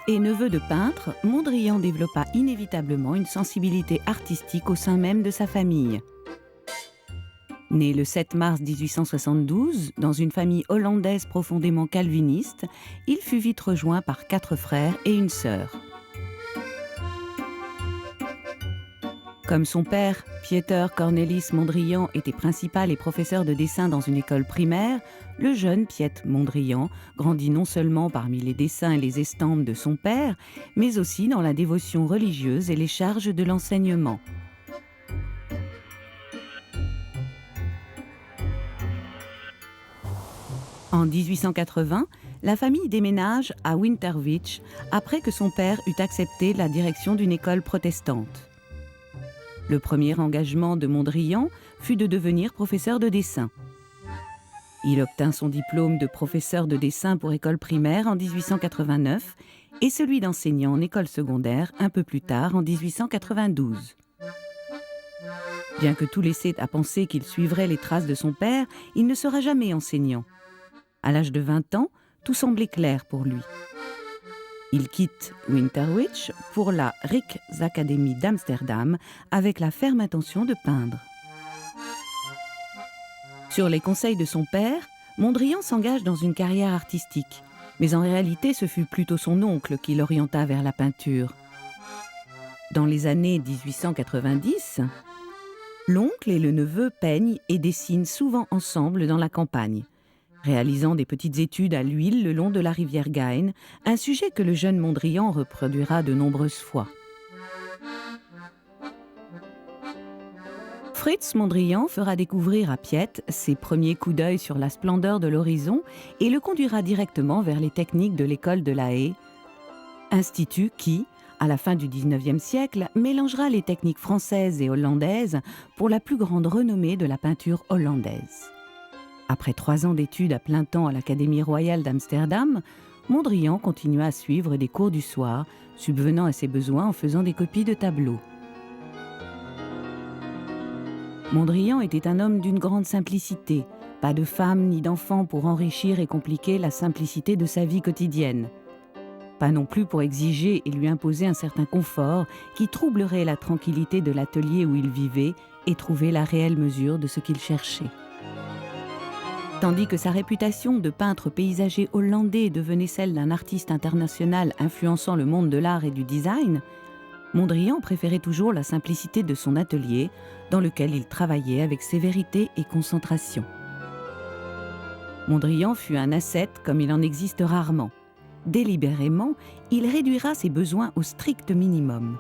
et neveu de peintre, Mondrian développa inévitablement une sensibilité artistique au sein même de sa famille. Né le 7 mars 1872, dans une famille hollandaise profondément calviniste, il fut vite rejoint par 4 frères et une sœur. Comme son père, Pieter Cornelis Mondrian était principal et professeur de dessin dans une école primaire, le jeune Piet Mondrian grandit non seulement parmi les dessins et les estampes de son père, mais aussi dans la dévotion religieuse et les charges de l'enseignement. En 1880, la famille déménage à Winterwich après que son père eut accepté la direction d'une école protestante. Le premier engagement de Mondrian fut de devenir professeur de dessin. Il obtint son diplôme de professeur de dessin pour école primaire en 1889 et celui d'enseignant en école secondaire un peu plus tard en 1892. Bien que tout laissait à penser qu'il suivrait les traces de son père, il ne sera jamais enseignant. À l'âge de 20 ans, tout semblait clair pour lui. Il quitte Winterwich pour la Rijksakademie d'Amsterdam avec la ferme intention de peindre. Sur les conseils de son père, Mondrian s'engage dans une carrière artistique, mais en réalité ce fut plutôt son oncle qui l'orienta vers la peinture. Dans les années 1890, l'oncle et le neveu peignent et dessinent souvent ensemble dans la campagne, réalisant des petites études à l'huile le long de la rivière Gain, un sujet que le jeune Mondrian reproduira de nombreuses fois. Fritz Mondrian fera découvrir à Piet ses premiers coups d'œil sur la splendeur de l'horizon et le conduira directement vers les techniques de l'école de La Haye, institut qui, à la fin du XIXe siècle, mélangera les techniques françaises et hollandaises pour la plus grande renommée de la peinture hollandaise. Après 3 ans d'études à plein temps à l'Académie royale d'Amsterdam, Mondrian continua à suivre des cours du soir, subvenant à ses besoins en faisant des copies de tableaux. Mondrian était un homme d'une grande simplicité, pas de femme ni d'enfant pour enrichir et compliquer la simplicité de sa vie quotidienne. Pas non plus pour exiger et lui imposer un certain confort qui troublerait la tranquillité de l'atelier où il vivait et trouvait la réelle mesure de ce qu'il cherchait. Tandis que sa réputation de peintre paysager hollandais devenait celle d'un artiste international influençant le monde de l'art et du design, Mondrian préférait toujours la simplicité de son atelier, dans lequel il travaillait avec sévérité et concentration. Mondrian fut un ascète comme il en existe rarement. Délibérément, il réduira ses besoins au strict minimum.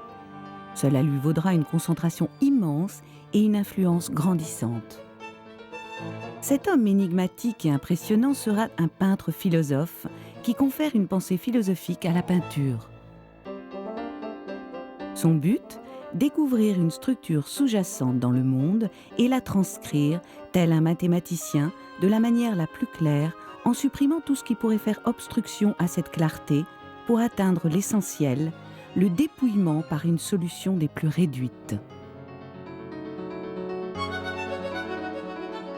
Cela lui vaudra une concentration immense et une influence grandissante. Cet homme énigmatique et impressionnant sera un peintre philosophe qui confère une pensée philosophique à la peinture. Son but, découvrir une structure sous-jacente dans le monde et la transcrire, tel un mathématicien, de la manière la plus claire, en supprimant tout ce qui pourrait faire obstruction à cette clarté, pour atteindre l'essentiel, le dépouillement par une solution des plus réduites.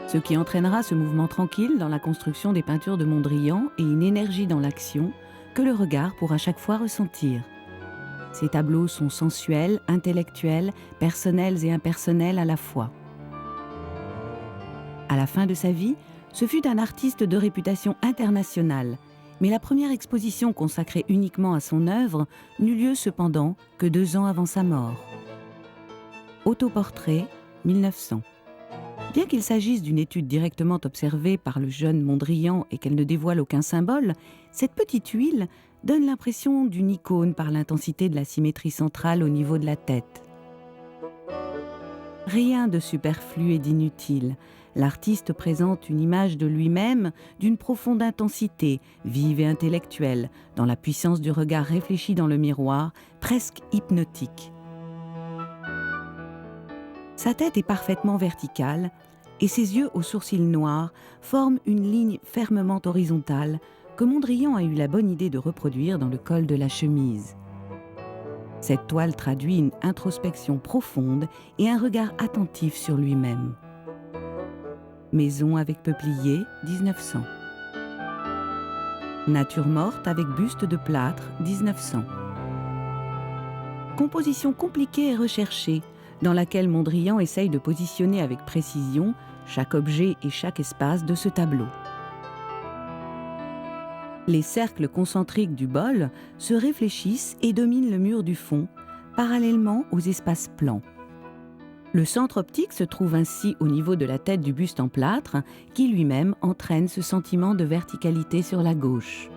Ce qui entraînera ce mouvement tranquille dans la construction des peintures de Mondrian et une énergie dans l'action que le regard pourra chaque fois ressentir. Ces tableaux sont sensuels, intellectuels, personnels et impersonnels à la fois. À la fin de sa vie, ce fut un artiste de réputation internationale, mais la première exposition consacrée uniquement à son œuvre n'eut lieu cependant que 2 ans avant sa mort. Autoportrait, 1900. Bien qu'il s'agisse d'une étude directement observée par le jeune Mondrian et qu'elle ne dévoile aucun symbole, cette petite huile donne l'impression d'une icône par l'intensité de la symétrie centrale au niveau de la tête. Rien de superflu et d'inutile. L'artiste présente une image de lui-même d'une profonde intensité, vive et intellectuelle, dans la puissance du regard réfléchi dans le miroir, presque hypnotique. Sa tête est parfaitement verticale et ses yeux aux sourcils noirs forment une ligne fermement horizontale que Mondrian a eu la bonne idée de reproduire dans le col de la chemise. Cette toile traduit une introspection profonde et un regard attentif sur lui-même. Maison avec peuplier, 1900. Nature morte avec buste de plâtre, 1900. Composition compliquée et recherchée, dans laquelle Mondrian essaye de positionner avec précision chaque objet et chaque espace de ce tableau. Les cercles concentriques du bol se réfléchissent et dominent le mur du fond, parallèlement aux espaces plans. Le centre optique se trouve ainsi au niveau de la tête du buste en plâtre, qui lui-même entraîne ce sentiment de verticalité sur la gauche.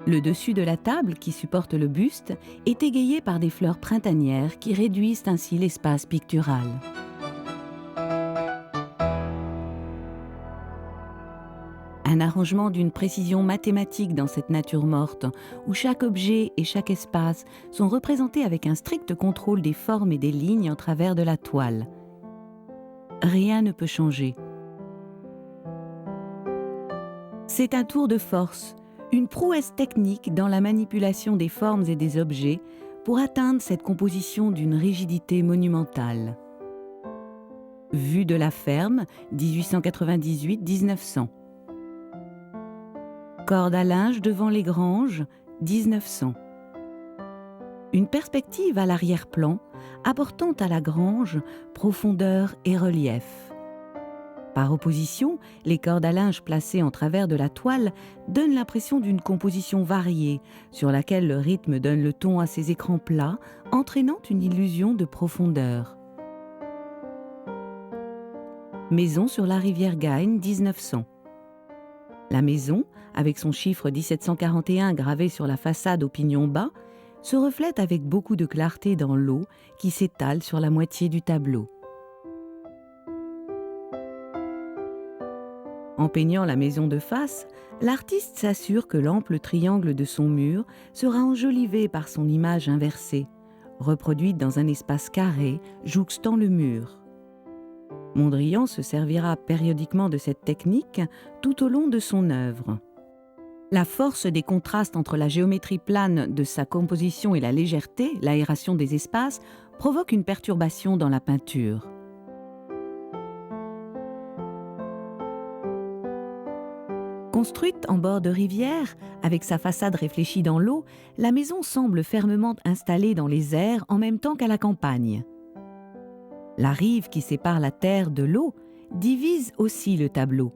Le dessus de la table qui supporte le buste est égayé par des fleurs printanières qui réduisent ainsi l'espace pictural. Un arrangement d'une précision mathématique dans cette nature morte, où chaque objet et chaque espace sont représentés avec un strict contrôle des formes et des lignes en travers de la toile. Rien ne peut changer. C'est un tour de force, une prouesse technique dans la manipulation des formes et des objets pour atteindre cette composition d'une rigidité monumentale. Vue de la ferme, 1898-1900. Corde à linge devant les granges, 1900. Une perspective à l'arrière-plan, apportant à la grange profondeur et relief. Par opposition, les cordes à linge placées en travers de la toile donnent l'impression d'une composition variée, sur laquelle le rythme donne le ton à ces écrans plats, entraînant une illusion de profondeur. Maison sur la rivière Gagne, 1900. La maison, avec son chiffre 1741 gravé sur la façade au pignon bas, se reflète avec beaucoup de clarté dans l'eau qui s'étale sur la moitié du tableau. En peignant la maison de face, l'artiste s'assure que l'ample triangle de son mur sera enjolivé par son image inversée, reproduite dans un espace carré jouxtant le mur. Mondrian se servira périodiquement de cette technique tout au long de son œuvre. La force des contrastes entre la géométrie plane de sa composition et la légèreté, l'aération des espaces, provoque une perturbation dans la peinture. Construite en bord de rivière, avec sa façade réfléchie dans l'eau, la maison semble fermement installée dans les airs en même temps qu'à la campagne. La rive qui sépare la terre de l'eau divise aussi le tableau.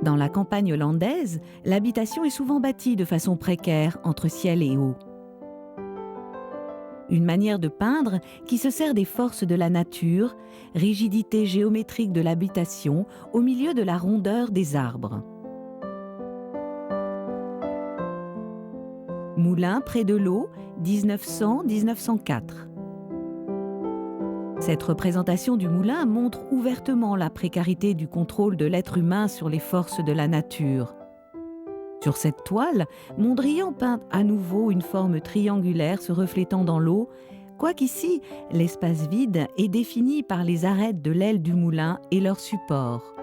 Dans la campagne hollandaise, l'habitation est souvent bâtie de façon précaire entre ciel et eau. Une manière de peindre qui se sert des forces de la nature, rigidité géométrique de l'habitation au milieu de la rondeur des arbres. Moulin près de l'eau, 1900-1904. Cette représentation du moulin montre ouvertement la précarité du contrôle de l'être humain sur les forces de la nature. Sur cette toile, Mondrian peint à nouveau une forme triangulaire se reflétant dans l'eau, quoiqu'ici, l'espace vide est défini par les arêtes de l'aile du moulin et leur support.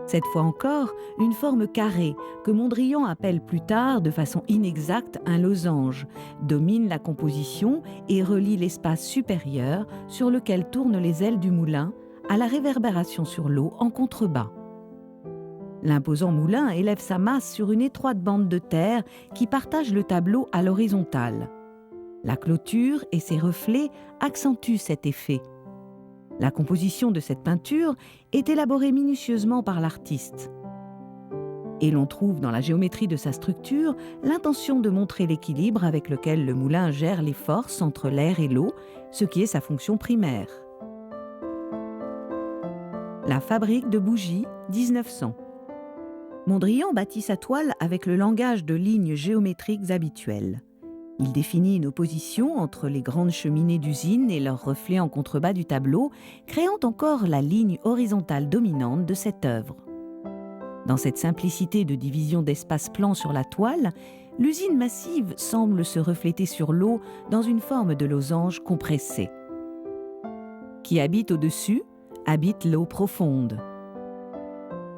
Cette fois encore, une forme carrée, que Mondrian appelle plus tard de façon inexacte un losange, domine la composition et relie l'espace supérieur sur lequel tournent les ailes du moulin à la réverbération sur l'eau en contrebas. L'imposant moulin élève sa masse sur une étroite bande de terre qui partage le tableau à l'horizontale. La clôture et ses reflets accentuent cet effet. La composition de cette peinture est élaborée minutieusement par l'artiste. Et l'on trouve dans la géométrie de sa structure l'intention de montrer l'équilibre avec lequel le moulin gère les forces entre l'air et l'eau, ce qui est sa fonction primaire. La fabrique de bougies, 1900. Mondrian bâtit sa toile avec le langage de lignes géométriques habituelles. Il définit une opposition entre les grandes cheminées d'usine et leurs reflets en contrebas du tableau, créant encore la ligne horizontale dominante de cette œuvre. Dans cette simplicité de division d'espace plan sur la toile, l'usine massive semble se refléter sur l'eau dans une forme de losange compressée. Qui habite au-dessus, habite l'eau profonde.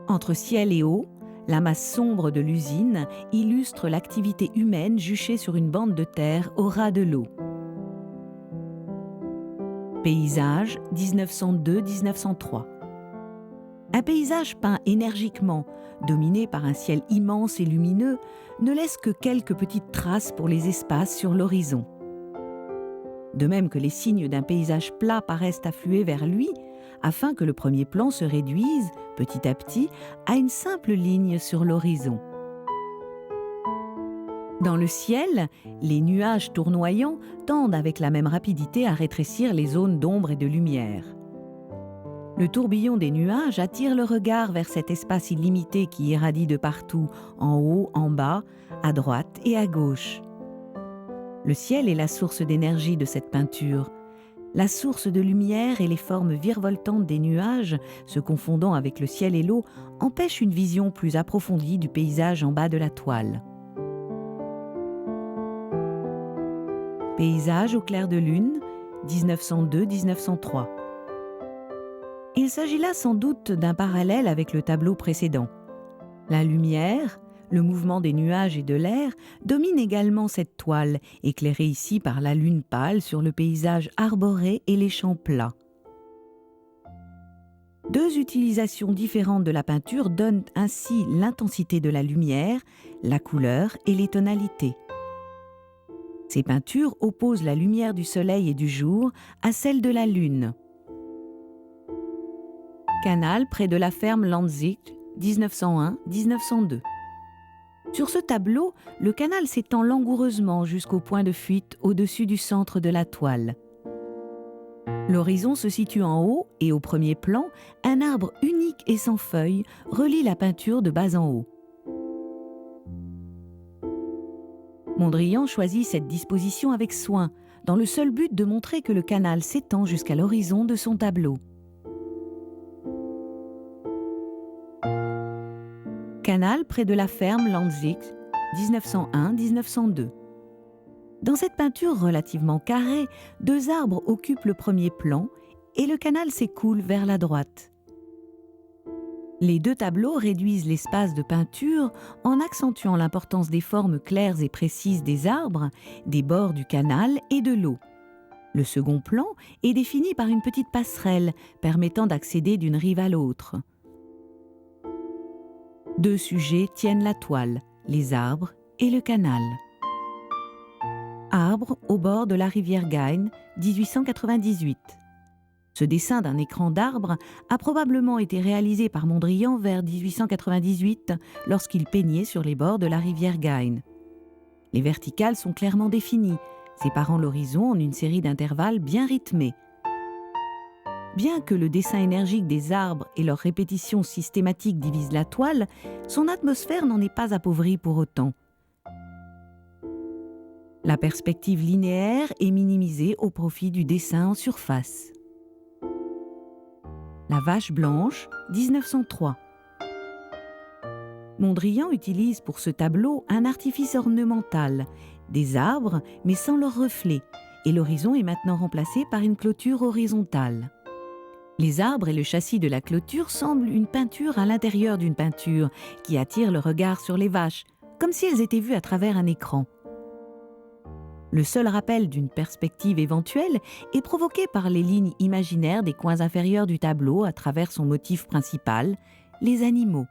Entre ciel et eau, la masse sombre de l'usine illustre l'activité humaine juchée sur une bande de terre au ras de l'eau. Paysage 1902-1903. Un paysage peint énergiquement, dominé par un ciel immense et lumineux, ne laisse que quelques petites traces pour les espaces sur l'horizon. De même que les signes d'un paysage plat paraissent affluer vers lui, afin que le premier plan se réduise, petit à petit, à une simple ligne sur l'horizon. Dans le ciel, les nuages tournoyants tendent avec la même rapidité à rétrécir les zones d'ombre et de lumière. Le tourbillon des nuages attire le regard vers cet espace illimité qui irradie de partout, en haut, en bas, à droite et à gauche. Le ciel est la source d'énergie de cette peinture. La source de lumière et les formes virevoltantes des nuages, se confondant avec le ciel et l'eau, empêchent une vision plus approfondie du paysage en bas de la toile. Paysage au clair de lune, 1902-1903. Il s'agit là sans doute d'un parallèle avec le tableau précédent. La lumière, le mouvement des nuages et de l'air dominent également cette toile, éclairée ici par la lune pâle sur le paysage arboré et les champs plats. Deux utilisations différentes de la peinture donnent ainsi l'intensité de la lumière, la couleur et les tonalités. Ces peintures opposent la lumière du soleil et du jour à celle de la lune. Canal près de la ferme Lanzig, 1901-1902. Sur ce tableau, le canal s'étend langoureusement jusqu'au point de fuite au-dessus du centre de la toile. L'horizon se situe en haut et au premier plan, un arbre unique et sans feuilles relie la peinture de bas en haut. Mondrian choisit cette disposition avec soin, dans le seul but de montrer que le canal s'étend jusqu'à l'horizon de son tableau. Canal près de la ferme Lanzig, 1901-1902. Dans cette peinture relativement carrée, deux arbres occupent le premier plan et le canal s'écoule vers la droite. Les deux tableaux réduisent l'espace de peinture en accentuant l'importance des formes claires et précises des arbres, des bords du canal et de l'eau. Le second plan est défini par une petite passerelle permettant d'accéder d'une rive à l'autre. Deux sujets tiennent la toile, les arbres et le canal. Arbres au bord de la rivière Gain, 1898. Ce dessin d'un écran d'arbres a probablement été réalisé par Mondrian vers 1898 lorsqu'il peignait sur les bords de la rivière Gain. Les verticales sont clairement définies, séparant l'horizon en une série d'intervalles bien rythmés. Bien que le dessin énergique des arbres et leur répétition systématique divisent la toile, son atmosphère n'en est pas appauvrie pour autant. La perspective linéaire est minimisée au profit du dessin en surface. La vache blanche, 1903. Mondrian utilise pour ce tableau un artifice ornemental, des arbres mais sans leur reflet, et l'horizon est maintenant remplacé par une clôture horizontale. Les arbres et le châssis de la clôture semblent une peinture à l'intérieur d'une peinture qui attire le regard sur les vaches, comme si elles étaient vues à travers un écran. Le seul rappel d'une perspective éventuelle est provoqué par les lignes imaginaires des coins inférieurs du tableau à travers son motif principal, les animaux.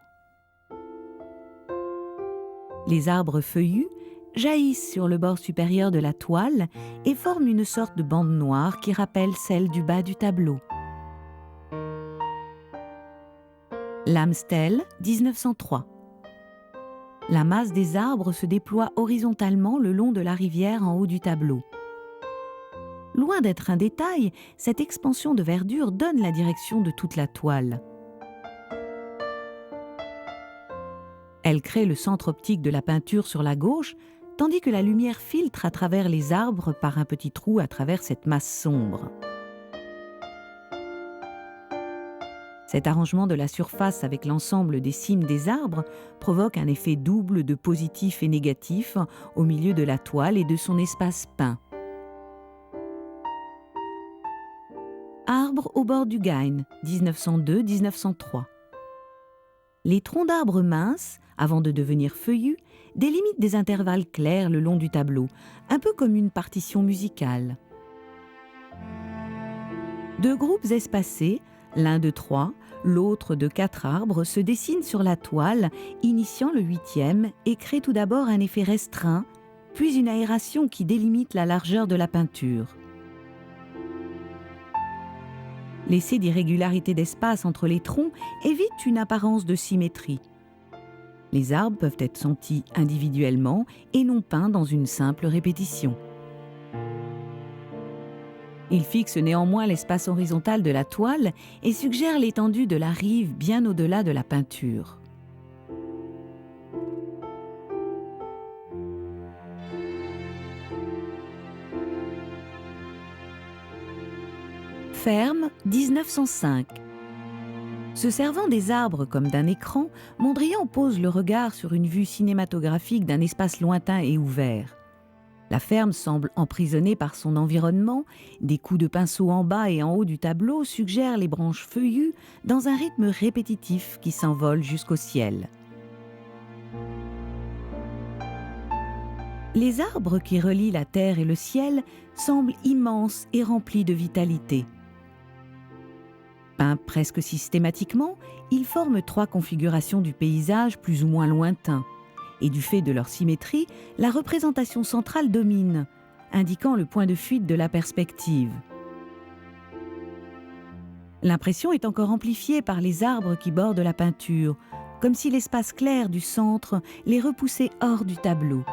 Les arbres feuillus jaillissent sur le bord supérieur de la toile et forment une sorte de bande noire qui rappelle celle du bas du tableau. L'Amstel, 1903. La masse des arbres se déploie horizontalement le long de la rivière en haut du tableau. Loin d'être un détail, cette expansion de verdure donne la direction de toute la toile. Elle crée le centre optique de la peinture sur la gauche, tandis que la lumière filtre à travers les arbres par un petit trou à travers cette masse sombre. Cet arrangement de la surface avec l'ensemble des cimes des arbres provoque un effet double de positif et négatif au milieu de la toile et de son espace peint. Arbres au bord du Gain, 1902-1903. Les troncs d'arbres minces, avant de devenir feuillus, délimitent des intervalles clairs le long du tableau, un peu comme une partition musicale. Deux groupes espacés, l'un de 3, l'autre de 4 arbres, se dessinent sur la toile, initiant le 8e et créent tout d'abord un effet restreint, puis une aération qui délimite la largeur de la peinture. L'essai d'irrégularité d'espace entre les troncs évite une apparence de symétrie. Les arbres peuvent être sentis individuellement et non peints dans une simple répétition. Il fixe néanmoins l'espace horizontal de la toile et suggère l'étendue de la rive bien au-delà de la peinture. Ferme, 1905. Se servant des arbres comme d'un écran, Mondrian pose le regard sur une vue cinématographique d'un espace lointain et ouvert. La ferme semble emprisonnée par son environnement, des coups de pinceau en bas et en haut du tableau suggèrent les branches feuillues dans un rythme répétitif qui s'envole jusqu'au ciel. Les arbres qui relient la terre et le ciel semblent immenses et remplis de vitalité. Peints presque systématiquement, ils forment 3 configurations du paysage plus ou moins lointains. Et du fait de leur symétrie, la représentation centrale domine, indiquant le point de fuite de la perspective. L'impression est encore amplifiée par les arbres qui bordent la peinture, comme si l'espace clair du centre les repoussait hors du tableau.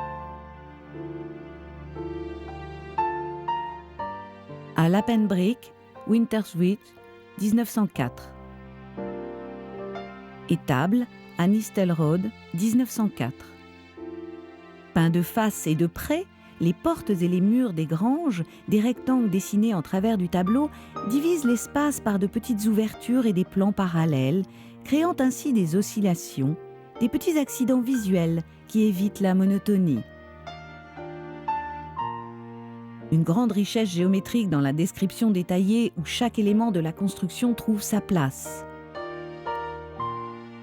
À Lappenbreek, Winterswijk, 1904. Étable, à Nistelrode, 1904. Peints de face et de près, les portes et les murs des granges, des rectangles dessinés en travers du tableau, divisent l'espace par de petites ouvertures et des plans parallèles, créant ainsi des oscillations, des petits accidents visuels qui évitent la monotonie. Une grande richesse géométrique dans la description détaillée où chaque élément de la construction trouve sa place.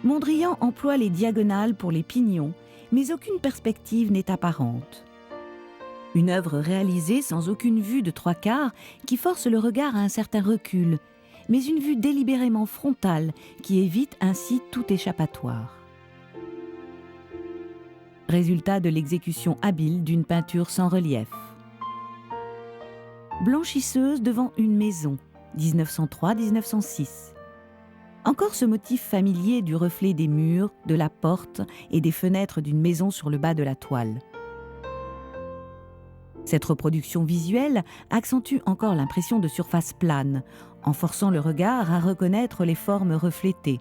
Mondrian emploie les diagonales pour les pignons, mais aucune perspective n'est apparente. Une œuvre réalisée sans aucune vue de 3/4 qui force le regard à un certain recul, mais une vue délibérément frontale qui évite ainsi tout échappatoire. Résultat de l'exécution habile d'une peinture sans relief. Blanchisseuse devant une maison, 1903-1906. Encore ce motif familier du reflet des murs, de la porte et des fenêtres d'une maison sur le bas de la toile. Cette reproduction visuelle accentue encore l'impression de surface plane, en forçant le regard à reconnaître les formes reflétées.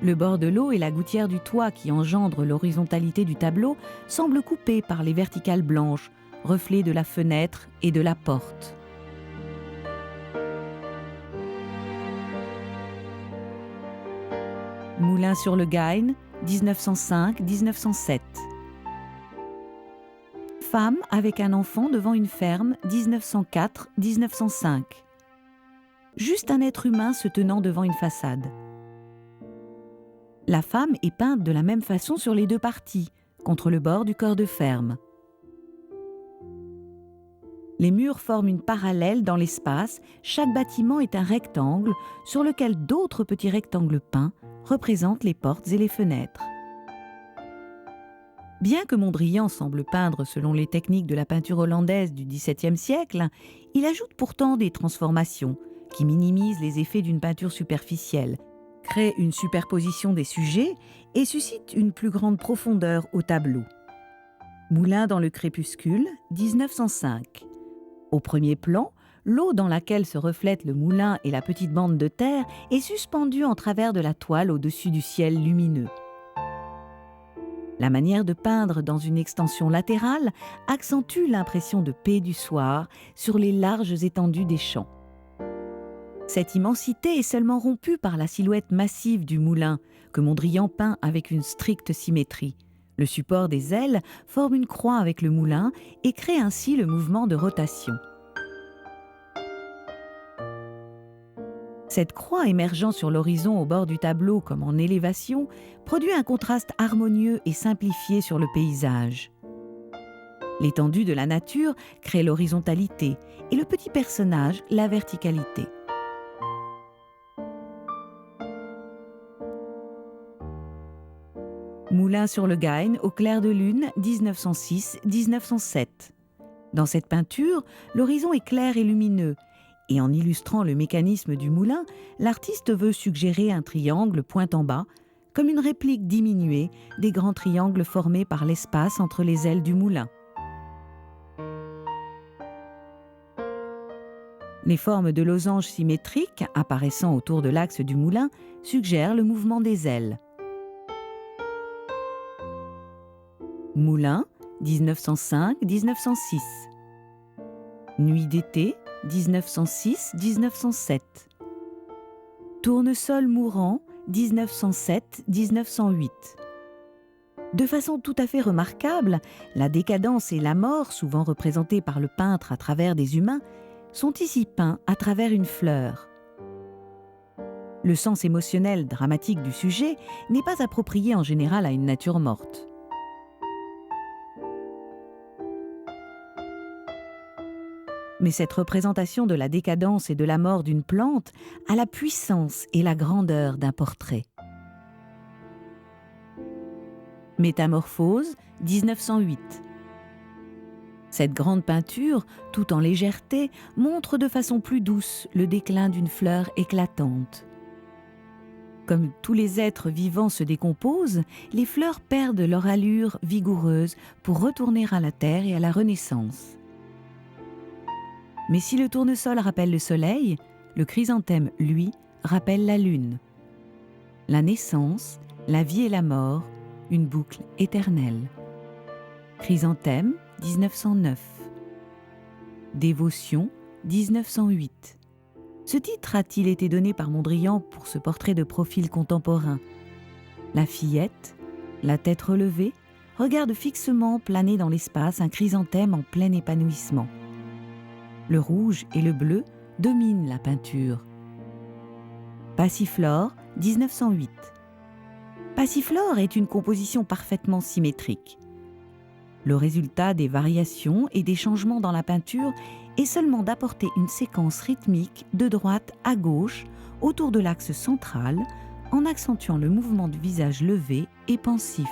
Le bord de l'eau et la gouttière du toit qui engendrent l'horizontalité du tableau semblent coupés par les verticales blanches, reflets de la fenêtre et de la porte. Moulin sur le Gain, 1905-1907. Femme avec un enfant devant une ferme, 1904-1905. Juste un être humain se tenant devant une façade. La femme est peinte de la même façon sur les 2 parties, contre le bord du corps de ferme. Les murs forment une parallèle dans l'espace, chaque bâtiment est un rectangle sur lequel d'autres petits rectangles peints représentent les portes et les fenêtres. Bien que Mondrian semble peindre selon les techniques de la peinture hollandaise du XVIIe siècle, il ajoute pourtant des transformations qui minimisent les effets d'une peinture superficielle, créent une superposition des sujets et suscitent une plus grande profondeur au tableau. Moulin dans le crépuscule, 1905. Au premier plan, l'eau dans laquelle se reflètent le moulin et la petite bande de terre est suspendue en travers de la toile au-dessus du ciel lumineux. La manière de peindre dans une extension latérale accentue l'impression de paix du soir sur les larges étendues des champs. Cette immensité est seulement rompue par la silhouette massive du moulin, que Mondrian peint avec une stricte symétrie. Le support des ailes forme une croix avec le moulin et crée ainsi le mouvement de rotation. Cette croix émergeant sur l'horizon au bord du tableau comme en élévation produit un contraste harmonieux et simplifié sur le paysage. L'étendue de la nature crée l'horizontalité et le petit personnage la verticalité. Moulin sur le Gain, au clair de lune, 1906-1907. Dans cette peinture, l'horizon est clair et lumineux, et en illustrant le mécanisme du moulin, l'artiste veut suggérer un triangle point en bas, comme une réplique diminuée des grands triangles formés par l'espace entre les ailes du moulin. Les formes de losanges symétriques apparaissant autour de l'axe du moulin suggèrent le mouvement des ailes. Moulin, 1905-1906. Nuit d'été, 1906-1907. Tournesol mourant, 1907-1908. De façon tout à fait remarquable, la décadence et la mort, souvent représentées par le peintre à travers des humains, sont ici peints à travers une fleur. Le sens émotionnel dramatique du sujet n'est pas approprié en général à une nature morte. Mais cette représentation de la décadence et de la mort d'une plante a la puissance et la grandeur d'un portrait. Métamorphose, 1908. Cette grande peinture, tout en légèreté, montre de façon plus douce le déclin d'une fleur éclatante. Comme tous les êtres vivants se décomposent, les fleurs perdent leur allure vigoureuse pour retourner à la terre et à la renaissance. Mais si le tournesol rappelle le soleil, le chrysanthème, lui, rappelle la lune. La naissance, la vie et la mort, une boucle éternelle. Chrysanthème, 1909. Dévotion, 1908. Ce titre a-t-il été donné par Mondrian pour ce portrait de profil contemporain? La fillette, la tête relevée, regarde fixement planer dans l'espace un chrysanthème en plein épanouissement. Le rouge et le bleu dominent la peinture. Passiflore, 1908. Passiflore est une composition parfaitement symétrique. Le résultat des variations et des changements dans la peinture est seulement d'apporter une séquence rythmique de droite à gauche autour de l'axe central en accentuant le mouvement du visage levé et pensif.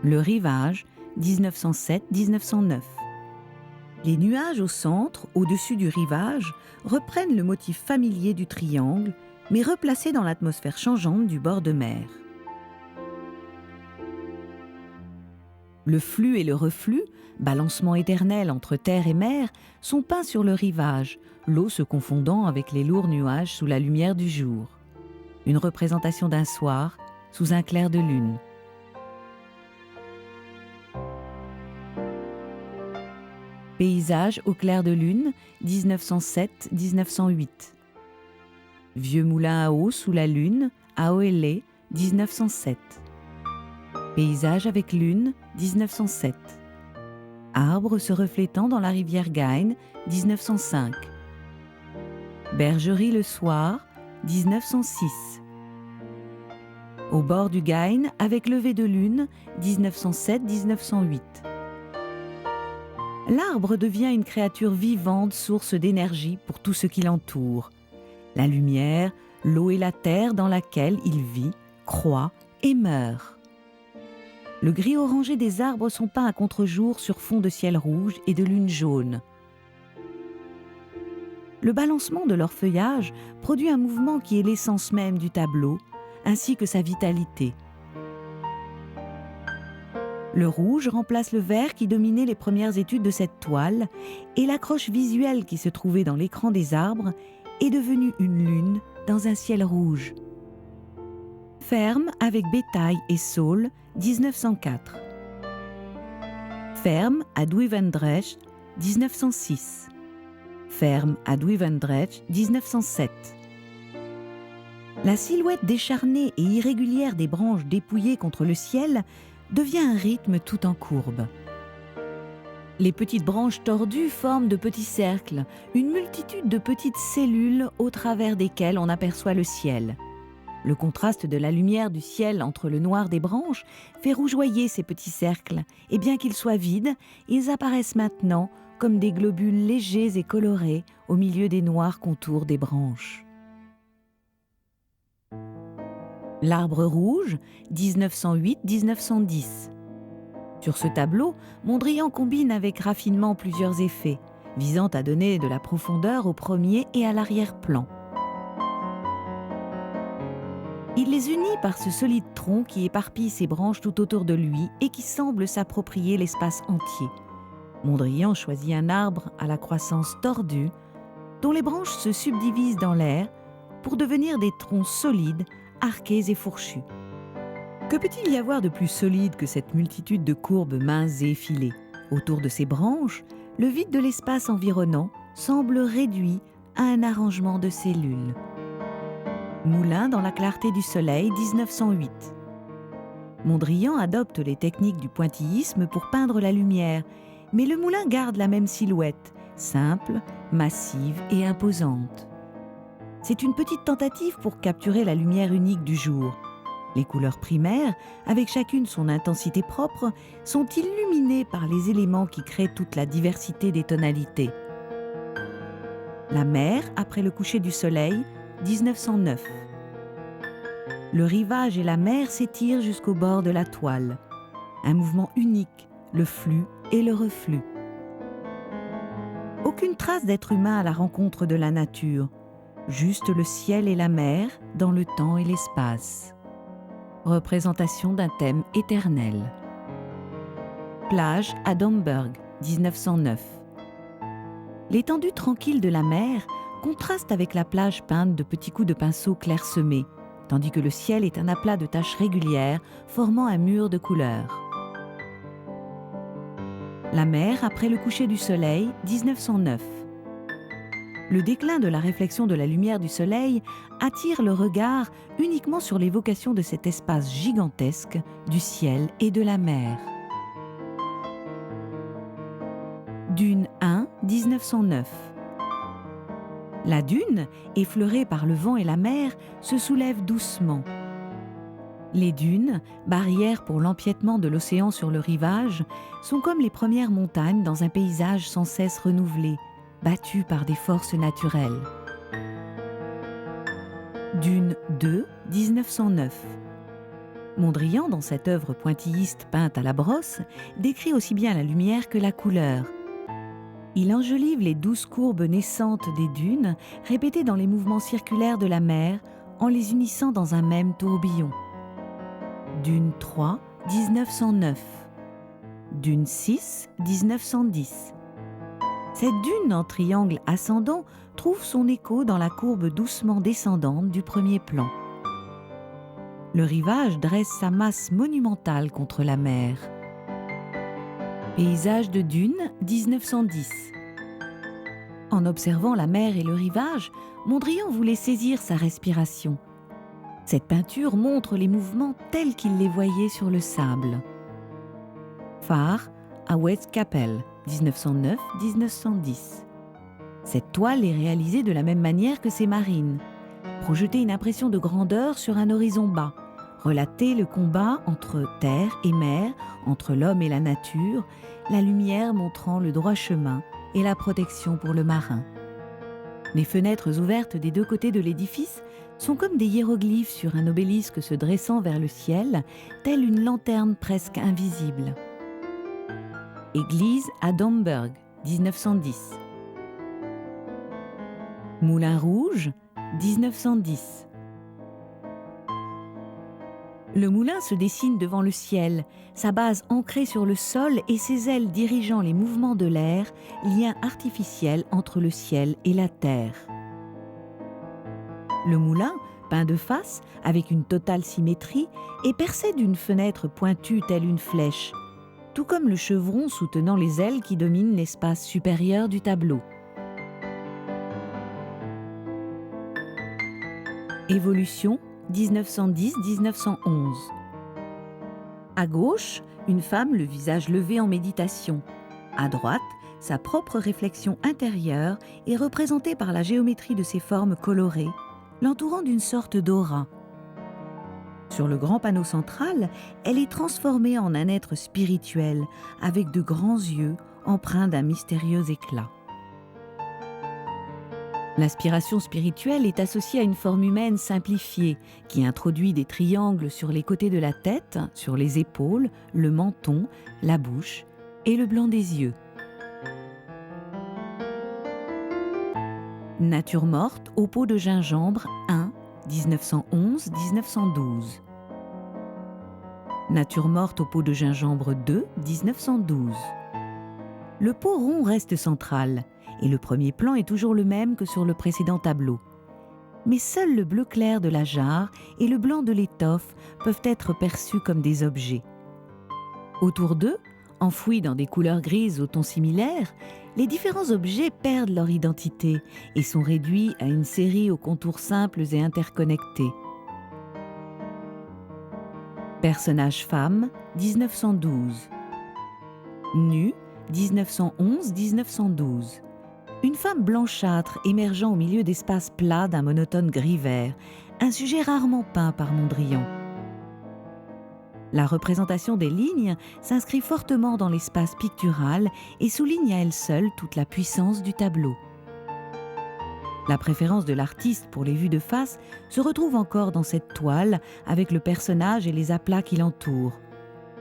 Le rivage, 1907-1909. Les nuages au centre, au-dessus du rivage, reprennent le motif familier du triangle, mais replacés dans l'atmosphère changeante du bord de mer. Le flux et le reflux, balancement éternel entre terre et mer, sont peints sur le rivage, l'eau se confondant avec les lourds nuages sous la lumière du jour. Une représentation d'un soir sous un clair de lune. Paysage au clair de lune, 1907-1908. Vieux moulin à eau sous la lune, à Oélé, 1907. Paysage avec lune, 1907. Arbre se reflétant dans la rivière Gain, 1905. Bergerie le soir, 1906. Au bord du Gain, avec lever de lune, 1907-1908. L'arbre devient une créature vivante, source d'énergie pour tout ce qui l'entoure. La lumière, l'eau et la terre dans laquelle il vit, croît et meurt. Le gris orangé des arbres sont peints à contre-jour sur fond de ciel rouge et de lune jaune. Le balancement de leur feuillage produit un mouvement qui est l'essence même du tableau, ainsi que sa vitalité. Le rouge remplace le vert qui dominait les premières études de cette toile, et l'accroche visuelle qui se trouvait dans l'écran des arbres est devenue une lune dans un ciel rouge. Ferme avec bétail et saule, 1904. Ferme à Duivendrecht, 1906. Ferme à Duivendrecht, 1907. La silhouette décharnée et irrégulière des branches dépouillées contre le ciel devient un rythme tout en courbe. Les petites branches tordues forment de petits cercles, une multitude de petites cellules au travers desquelles on aperçoit le ciel. Le contraste de la lumière du ciel entre le noir des branches fait rougeoyer ces petits cercles, et bien qu'ils soient vides, ils apparaissent maintenant comme des globules légers et colorés au milieu des noirs contours des branches. L'arbre rouge, 1908-1910. Sur ce tableau, Mondrian combine avec raffinement plusieurs effets, visant à donner de la profondeur au premier et à l'arrière-plan. Il les unit par ce solide tronc qui éparpille ses branches tout autour de lui et qui semble s'approprier l'espace entier. Mondrian choisit un arbre à la croissance tordue, dont les branches se subdivisent dans l'air pour devenir des troncs solides, arqués et fourchus. Que peut-il y avoir de plus solide que cette multitude de courbes minces et effilées ? Autour de ces branches, le vide de l'espace environnant semble réduit à un arrangement de cellules. Moulin dans la clarté du soleil, 1908. Mondrian adopte les techniques du pointillisme pour peindre la lumière, mais le moulin garde la même silhouette, simple, massive et imposante. C'est une petite tentative pour capturer la lumière unique du jour. Les couleurs primaires, avec chacune son intensité propre, sont illuminées par les éléments qui créent toute la diversité des tonalités. La mer après le coucher du soleil, 1909. Le rivage et la mer s'étirent jusqu'au bord de la toile. Un mouvement unique, le flux et le reflux. Aucune trace d'être humain à la rencontre de la nature, juste le ciel et la mer dans le temps et l'espace. Représentation d'un thème éternel. Plage à Domburg, 1909. L'étendue tranquille de la mer contraste avec la plage peinte de petits coups de pinceau clairsemés, tandis que le ciel est un aplat de taches régulières formant un mur de couleurs. La mer après le coucher du soleil, 1909. Le déclin de la réflexion de la lumière du soleil attire le regard uniquement sur l'évocation de cet espace gigantesque du ciel et de la mer. Dune 1, 1909. La dune, effleurée par le vent et la mer, se soulève doucement. Les dunes, barrières pour l'empiètement de l'océan sur le rivage, sont comme les premières montagnes dans un paysage sans cesse renouvelé, battu par des forces naturelles. Dune 2, 1909. Mondrian, dans cette œuvre pointilliste peinte à la brosse, décrit aussi bien la lumière que la couleur. Il enjolive les douces courbes naissantes des dunes, répétées dans les mouvements circulaires de la mer, en les unissant dans un même tourbillon. Dune 3, 1909. Dune 6, 1910. Cette dune en triangle ascendant trouve son écho dans la courbe doucement descendante du premier plan. Le rivage dresse sa masse monumentale contre la mer. Paysage de dune, 1910. En observant la mer et le rivage, Mondrian voulait saisir sa respiration. Cette peinture montre les mouvements tels qu'il les voyait sur le sable. Phare à Westkapelle, 1909-1910. Cette toile est réalisée de la même manière que ses marines. Projeter une impression de grandeur sur un horizon bas, relater le combat entre terre et mer, entre l'homme et la nature, la lumière montrant le droit chemin et la protection pour le marin. Les fenêtres ouvertes des deux côtés de l'édifice sont comme des hiéroglyphes sur un obélisque se dressant vers le ciel, telle une lanterne presque invisible. Église à Domburg, 1910. Moulin rouge, 1910. Le moulin se dessine devant le ciel, sa base ancrée sur le sol et ses ailes dirigeant les mouvements de l'air, lien artificiel entre le ciel et la terre. Le moulin, peint de face, avec une totale symétrie, est percé d'une fenêtre pointue telle une flèche, tout comme le chevron soutenant les ailes qui dominent l'espace supérieur du tableau. Évolution, 1910-1911. À gauche, une femme le visage levé en méditation. À droite, sa propre réflexion intérieure est représentée par la géométrie de ses formes colorées, l'entourant d'une sorte d'aura. Sur le grand panneau central, elle est transformée en un être spirituel, avec de grands yeux empreints d'un mystérieux éclat. L'inspiration spirituelle est associée à une forme humaine simplifiée qui introduit des triangles sur les côtés de la tête, sur les épaules, le menton, la bouche et le blanc des yeux. Nature morte au pot de gingembre 1, 1911-1912. Nature morte au pot de gingembre 2, 1912. Le pot rond reste central et le premier plan est toujours le même que sur le précédent tableau. Mais seul le bleu clair de la jarre et le blanc de l'étoffe peuvent être perçus comme des objets. Autour d'eux, enfouis dans des couleurs grises aux tons similaires, les différents objets perdent leur identité et sont réduits à une série aux contours simples et interconnectés. Personnage femme, 1912. Nu, 1911-1912. Une femme blanchâtre émergeant au milieu d'espaces plats d'un monotone gris-vert, un sujet rarement peint par Mondrian. La représentation des lignes s'inscrit fortement dans l'espace pictural et souligne à elle seule toute la puissance du tableau. La préférence de l'artiste pour les vues de face se retrouve encore dans cette toile avec le personnage et les aplats qui l'entourent.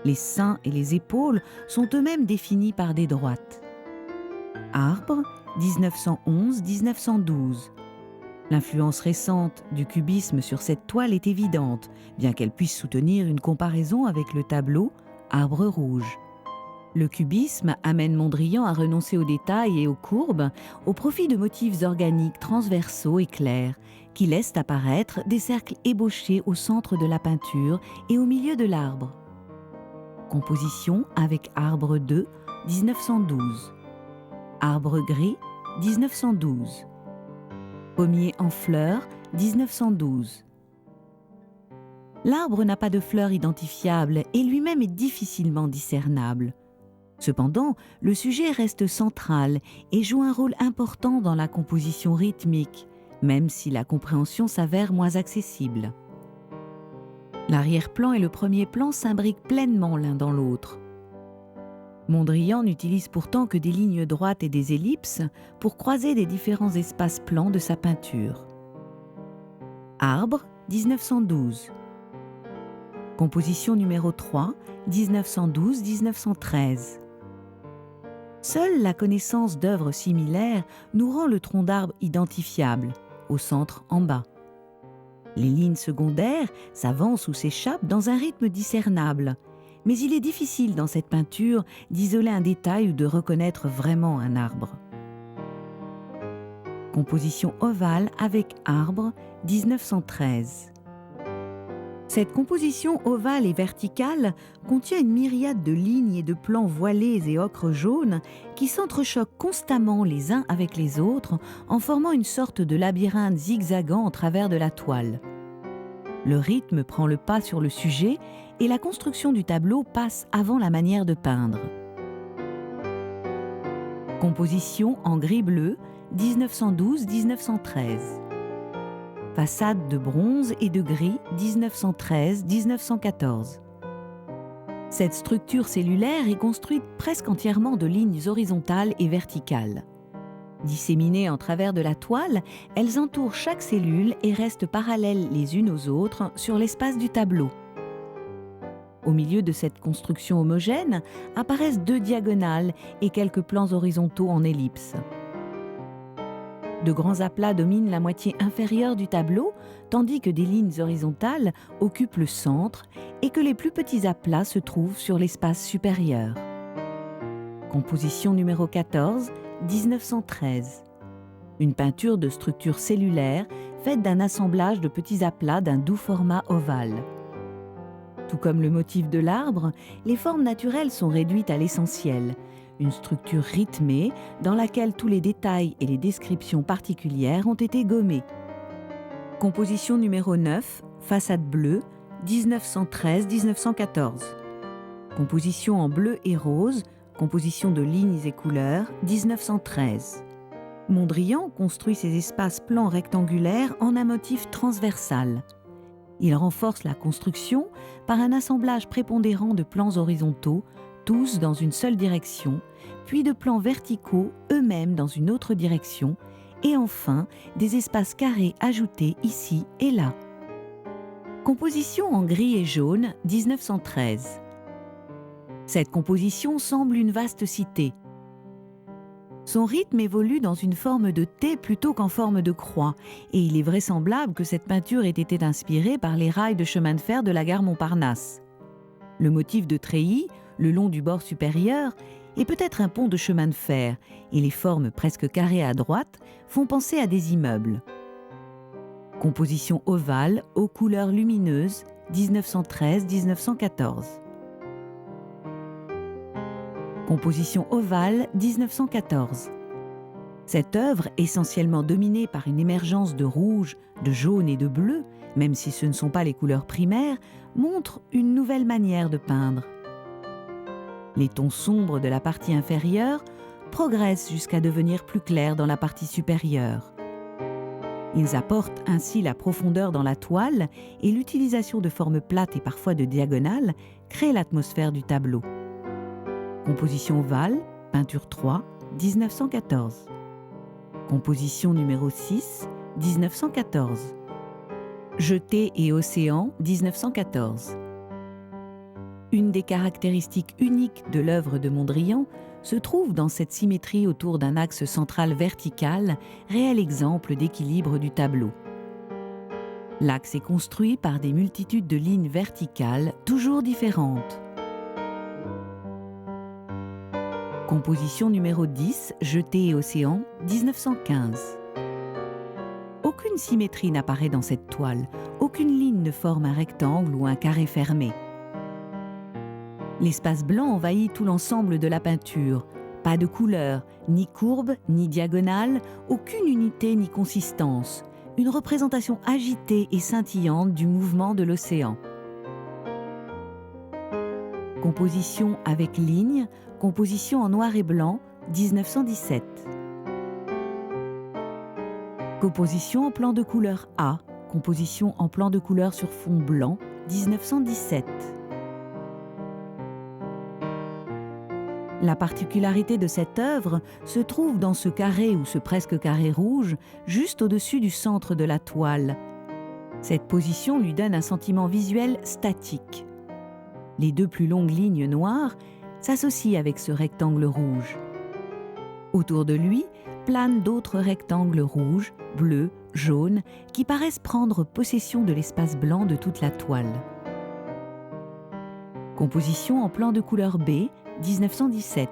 Les seins et les épaules sont eux-mêmes définis par des droites. Arbre, 1911-1912. L'influence récente du cubisme sur cette toile est évidente, bien qu'elle puisse soutenir une comparaison avec le tableau Arbre rouge. Le cubisme amène Mondrian à renoncer aux détails et aux courbes au profit de motifs organiques transversaux et clairs qui laissent apparaître des cercles ébauchés au centre de la peinture et au milieu de l'arbre. Composition avec Arbre 2, 1912. Arbre gris, 1912. Pommier en fleurs, 1912. L'arbre n'a pas de fleurs identifiables et lui-même est difficilement discernable. Cependant, le sujet reste central et joue un rôle important dans la composition rythmique, même si la compréhension s'avère moins accessible. L'arrière-plan et le premier plan s'imbriquent pleinement l'un dans l'autre. Mondrian n'utilise pourtant que des lignes droites et des ellipses pour croiser les différents espaces plans de sa peinture. Arbre, 1912. Composition numéro 3, 1912-1913. Seule la connaissance d'œuvres similaires nous rend le tronc d'arbre identifiable, au centre en bas. Les lignes secondaires s'avancent ou s'échappent dans un rythme discernable, mais il est difficile dans cette peinture d'isoler un détail ou de reconnaître vraiment un arbre. Composition ovale avec arbre, 1913. Cette composition ovale et verticale contient une myriade de lignes et de plans voilés et ocre jaune qui s'entrechoquent constamment les uns avec les autres en formant une sorte de labyrinthe zigzagant en travers de la toile. Le rythme prend le pas sur le sujet et la construction du tableau passe avant la manière de peindre. Composition en gris-bleu, 1912-1913. Façade de bronze et de gris, 1913-1914. Cette structure cellulaire est construite presque entièrement de lignes horizontales et verticales. Disséminées en travers de la toile, elles entourent chaque cellule et restent parallèles les unes aux autres sur l'espace du tableau. Au milieu de cette construction homogène apparaissent 2 diagonales et quelques plans horizontaux en ellipse. De grands aplats dominent la moitié inférieure du tableau, tandis que des lignes horizontales occupent le centre et que les plus petits aplats se trouvent sur l'espace supérieur. Composition numéro 14, 1913. Une peinture de structure cellulaire faite d'un assemblage de petits aplats d'un doux format ovale. Tout comme le motif de l'arbre, les formes naturelles sont réduites à l'essentiel, une structure rythmée dans laquelle tous les détails et les descriptions particulières ont été gommés. Composition numéro 9, façade bleue, 1913-1914. Composition en bleu et rose, composition de lignes et couleurs, 1913. Mondrian construit ces espaces plans rectangulaires en un motif transversal. Il renforce la construction par un assemblage prépondérant de plans horizontaux, tous dans une seule direction, puis de plans verticaux, eux-mêmes dans une autre direction, et enfin des espaces carrés ajoutés ici et là. Composition en gris et jaune, 1913. Cette composition semble une vaste cité. Son rythme évolue dans une forme de T plutôt qu'en forme de croix, et il est vraisemblable que cette peinture ait été inspirée par les rails de chemin de fer de la gare Montparnasse. Le motif de treillis, le long du bord supérieur, est peut-être un pont de chemin de fer, et les formes presque carrées à droite font penser à des immeubles. Composition ovale aux couleurs lumineuses, 1913-1914. Composition ovale, 1914. Cette œuvre, essentiellement dominée par une émergence de rouge, de jaune et de bleu, même si ce ne sont pas les couleurs primaires, montre une nouvelle manière de peindre. Les tons sombres de la partie inférieure progressent jusqu'à devenir plus clairs dans la partie supérieure. Ils apportent ainsi la profondeur dans la toile et l'utilisation de formes plates et parfois de diagonales crée l'atmosphère du tableau. Composition ovale, peinture 3, 1914. Composition numéro 6, 1914. Jetée et océan, 1914. Une des caractéristiques uniques de l'œuvre de Mondrian se trouve dans cette symétrie autour d'un axe central vertical, réel exemple d'équilibre du tableau. L'axe est construit par des multitudes de lignes verticales, toujours différentes. Composition numéro 10, Jetée et océan, 1915. Aucune symétrie n'apparaît dans cette toile, aucune ligne ne forme un rectangle ou un carré fermé. L'espace blanc envahit tout l'ensemble de la peinture. Pas de couleur, ni courbe, ni diagonale, aucune unité ni consistance. Une représentation agitée et scintillante du mouvement de l'océan. Composition avec ligne, composition en noir et blanc, 1917. Composition en plan de couleur A, composition en plan de couleur sur fond blanc, 1917. La particularité de cette œuvre se trouve dans ce carré ou ce presque carré rouge, juste au-dessus du centre de la toile. Cette position lui donne un sentiment visuel statique. Les deux plus longues lignes noires s'associent avec ce rectangle rouge. Autour de lui planent d'autres rectangles rouges, bleus, jaunes, qui paraissent prendre possession de l'espace blanc de toute la toile. Composition en plan de couleur B, 1917.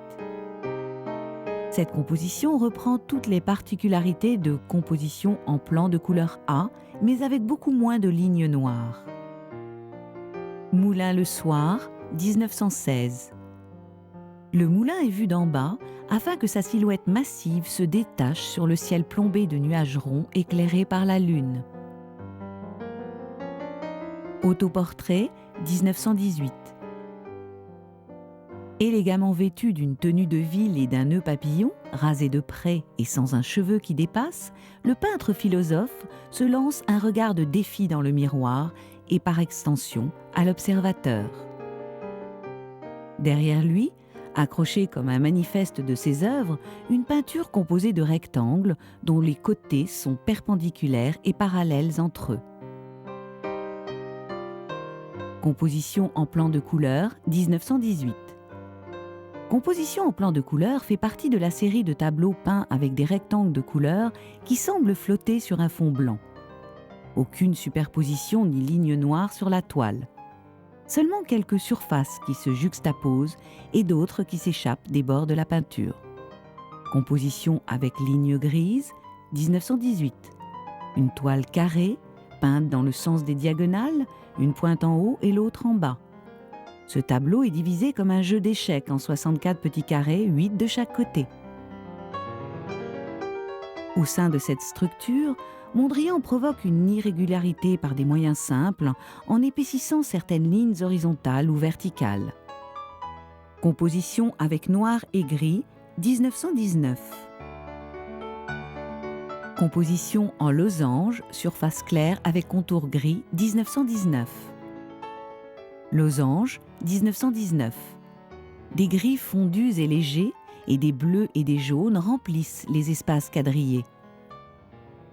Cette composition reprend toutes les particularités de composition en plan de couleur A, mais avec beaucoup moins de lignes noires. Moulin le soir, 1916. Le moulin est vu d'en bas afin que sa silhouette massive se détache sur le ciel plombé de nuages ronds éclairés par la lune. Autoportrait, 1918. Élégamment vêtu d'une tenue de ville et d'un nœud papillon, rasé de près et sans un cheveu qui dépasse, le peintre philosophe se lance un regard de défi dans le miroir et par extension à l'observateur. Derrière lui, accrochée comme un manifeste de ses œuvres, une peinture composée de rectangles dont les côtés sont perpendiculaires et parallèles entre eux. Composition en plan de couleur, 1918. Composition en plan de couleur fait partie de la série de tableaux peints avec des rectangles de couleur qui semblent flotter sur un fond blanc. Aucune superposition ni ligne noire sur la toile. Seulement quelques surfaces qui se juxtaposent et d'autres qui s'échappent des bords de la peinture. Composition avec ligne grise, 1918. Une toile carrée, peinte dans le sens des diagonales, une pointe en haut et l'autre en bas. Ce tableau est divisé comme un jeu d'échecs en 64 petits carrés, 8 de chaque côté. Au sein de cette structure, Mondrian provoque une irrégularité par des moyens simples en épaississant certaines lignes horizontales ou verticales. Composition avec noir et gris, 1919. Composition en losange, surface claire avec contour gris, 1919. Losange, 1919. Des gris fondus et légers et des bleus et des jaunes remplissent les espaces quadrillés.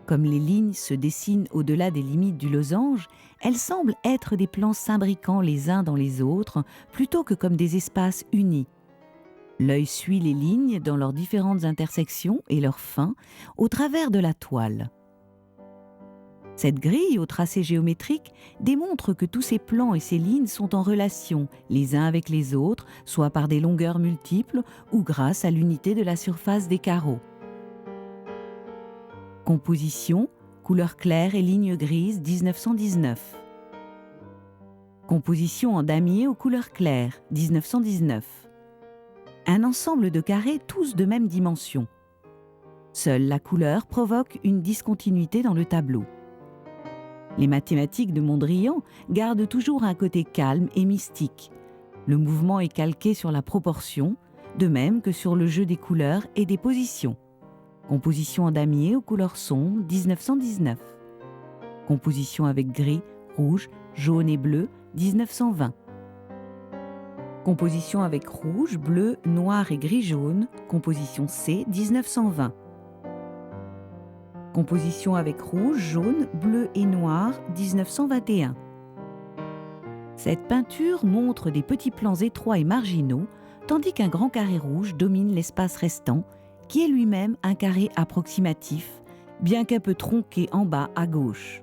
Comme les lignes se dessinent au-delà des limites du losange, elles semblent être des plans s'imbriquant les uns dans les autres plutôt que comme des espaces unis. L'œil suit les lignes dans leurs différentes intersections et leurs fins au travers de la toile. Cette grille au tracé géométrique démontre que tous ces plans et ces lignes sont en relation les uns avec les autres, soit par des longueurs multiples ou grâce à l'unité de la surface des carreaux. Composition, couleur claire et ligne grise, 1919. Composition en damier aux couleurs claires, 1919. Un ensemble de carrés tous de même dimension. Seule la couleur provoque une discontinuité dans le tableau. Les mathématiques de Mondrian gardent toujours un côté calme et mystique. Le mouvement est calqué sur la proportion, de même que sur le jeu des couleurs et des positions. Composition en damier aux couleurs sombres, 1919. Composition avec gris, rouge, jaune et bleu, 1920. Composition avec rouge, bleu, noir et gris-jaune, composition C, 1920. Composition avec rouge, jaune, bleu et noir, 1921. Cette peinture montre des petits plans étroits et marginaux, tandis qu'un grand carré rouge domine l'espace restant, qui est lui-même un carré approximatif, bien qu'un peu tronqué en bas à gauche.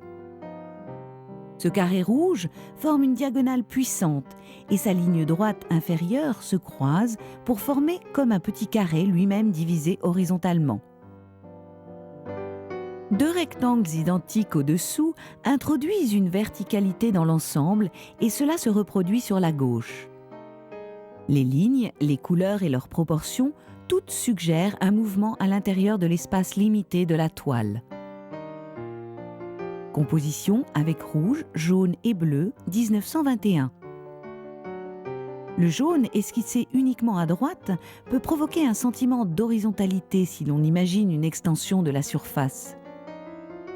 Ce carré rouge forme une diagonale puissante et sa ligne droite inférieure se croise pour former comme un petit carré lui-même divisé horizontalement. Deux rectangles identiques au-dessous introduisent une verticalité dans l'ensemble et cela se reproduit sur la gauche. Les lignes, les couleurs et leurs proportions, toutes suggèrent un mouvement à l'intérieur de l'espace limité de la toile. Composition avec rouge, jaune et bleu, 1921. Le jaune esquissé uniquement à droite peut provoquer un sentiment d'horizontalité si l'on imagine une extension de la surface.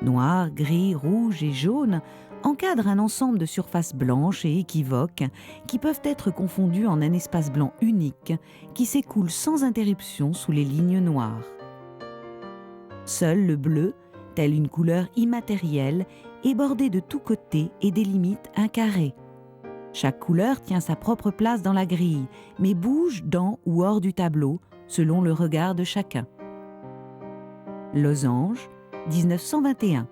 Noir, gris, rouge et jaune encadrent un ensemble de surfaces blanches et équivoques qui peuvent être confondues en un espace blanc unique qui s'écoule sans interruption sous les lignes noires. Seul le bleu, telle une couleur immatérielle, est bordé de tous côtés et délimite un carré. Chaque couleur tient sa propre place dans la grille, mais bouge dans ou hors du tableau, selon le regard de chacun. Losange, 1921.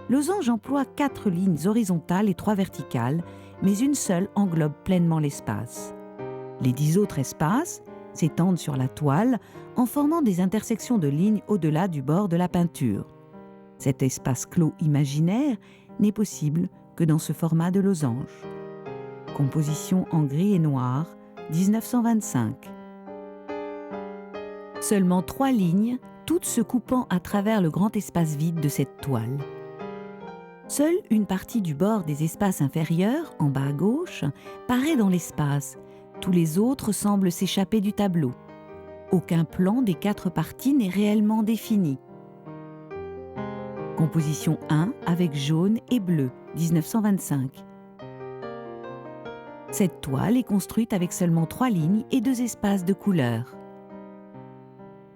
Losange emploie 4 lignes horizontales et 3 verticales, mais une seule englobe pleinement l'espace. Les 10 autres espaces s'étendent sur la toile en formant des intersections de lignes au-delà du bord de la peinture. Cet espace clos imaginaire n'est possible que dans ce format de losange. Composition en gris et noir, 1925. Seulement 3 lignes, toutes se coupant à travers le grand espace vide de cette toile. Seule une partie du bord des espaces inférieurs, en bas à gauche, paraît dans l'espace. Tous les autres semblent s'échapper du tableau. Aucun plan des 4 parties n'est réellement défini. Composition 1 avec jaune et bleu, 1925. Cette toile est construite avec seulement 3 lignes et 2 espaces de couleurs.